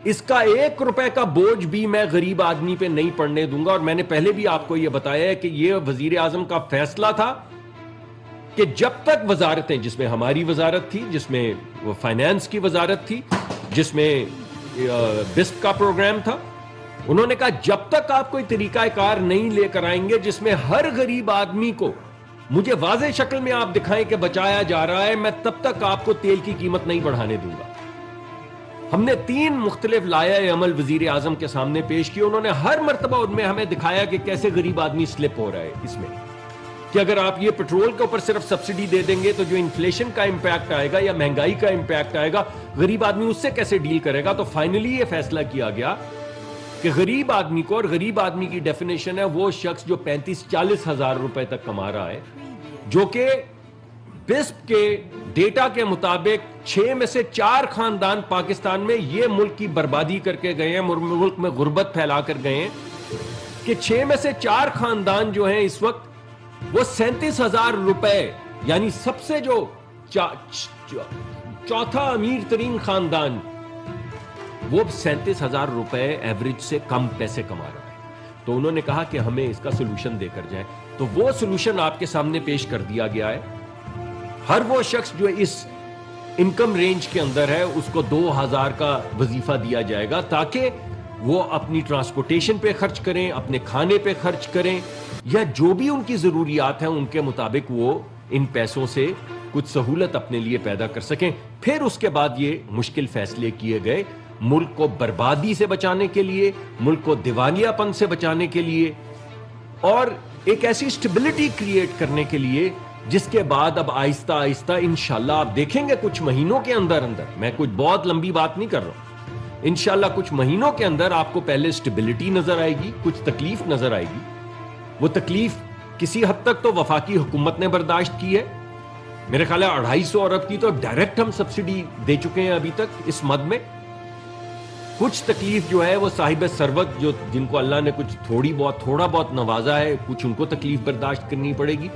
اس کا 1 روپے کا بوجھ بھی میں غریب آدمی پہ نہیں پڑنے دوں گا. اور میں نے پہلے بھی آپ کو یہ بتایا ہے کہ یہ وزیر اعظم کا فیصلہ تھا کہ جب تک وزارتیں، جس میں ہماری وزارت تھی، جس میں فائنانس کی وزارت تھی، جس میں بسپ کا پروگرام تھا، انہوں نے کہا جب تک آپ کوئی طریقہ کار نہیں لے کر آئیں گے جس میں ہر غریب آدمی کو مجھے واضح شکل میں آپ دکھائیں کہ بچایا جا رہا ہے، میں تب تک آپ کو تیل کی قیمت نہیں بڑھانے دوں گا. ہم نے 3 مختلف لائحہ عمل وزیر اعظم کے سامنے پیش کی. انہوں نے ہر مرتبہ ان میں ہمیں دکھایا کہ کیسے غریب آدمی سلپ ہو رہا ہے اس میں، کہ اگر آپ یہ پیٹرول کے اوپر صرف سبسڈی دے دیں گے تو جو انفلیشن کا امپیکٹ آئے گا یا مہنگائی کا امپیکٹ آئے گا، غریب آدمی اس سے کیسے ڈیل کرے گا. تو فائنلی یہ فیصلہ کیا گیا کہ غریب آدمی کو، اور غریب آدمی کی ڈیفینیشن ہے وہ شخص جو 35-40 ہزار روپے تک کما رہا ہے، جو کہ بسپ کے ڈیٹا کے مطابق 6 میں سے 4 خاندان پاکستان میں یہ ملک کی بربادی کر کے گئے ہیں، ملک میں غربت پھیلا کر گئے ہیں، کہ 6 میں سے 4 خاندان جو ہیں اس وقت وہ 37,000 روپے، یعنی سب سے جو چوتھا امیر ترین خاندان، وہ 37,000 روپے ایوریج سے کم پیسے کما رہا ہے. تو انہوں نے کہا کہ ہمیں اس کا سولوشن دے کر جائیں. تو وہ سولوشن آپ کے سامنے پیش کر دیا گیا ہے. ہر وہ شخص جو اس انکم رینج کے اندر ہے اس کو 2,000 کا وظیفہ دیا جائے گا، تاکہ وہ اپنی ٹرانسپورٹیشن پہ خرچ کریں، اپنے کھانے پہ خرچ کریں، یا جو بھی ان کی ضروریات ہیں ان کے مطابق وہ ان پیسوں سے کچھ سہولت اپنے لیے پیدا کر سکیں. پھر اس کے بعد یہ مشکل فیصلے کیے گئے ملک کو بربادی سے بچانے کے لیے، ملک کو دیوانیہ پن سے بچانے کے لیے، اور ایک ایسی سٹیبلٹی کریٹ کرنے کے لیے جس کے بعد اب آہستہ آہستہ انشاءاللہ آپ دیکھیں گے کچھ مہینوں کے اندر، میں کچھ بہت لمبی بات نہیں کر رہا ہوں، انشاءاللہ کچھ مہینوں کے اندر آپ کو پہلے سٹیبلٹی نظر آئے گی، کچھ تکلیف نظر آئے گی. وہ تکلیف کسی حد تک تو وفاقی حکومت نے برداشت کی ہے. میرے خیال ہے 250 ارب کی تو ڈائریکٹ ہم سبسڈی دے چکے ہیں ابھی تک اس مد میں. کچھ تکلیف جو ہے وہ صاحب ثروت جن کو اللہ نے کچھ تھوڑا بہت نوازا ہے، کچھ ان کو تکلیف برداشت کرنی پڑے گی.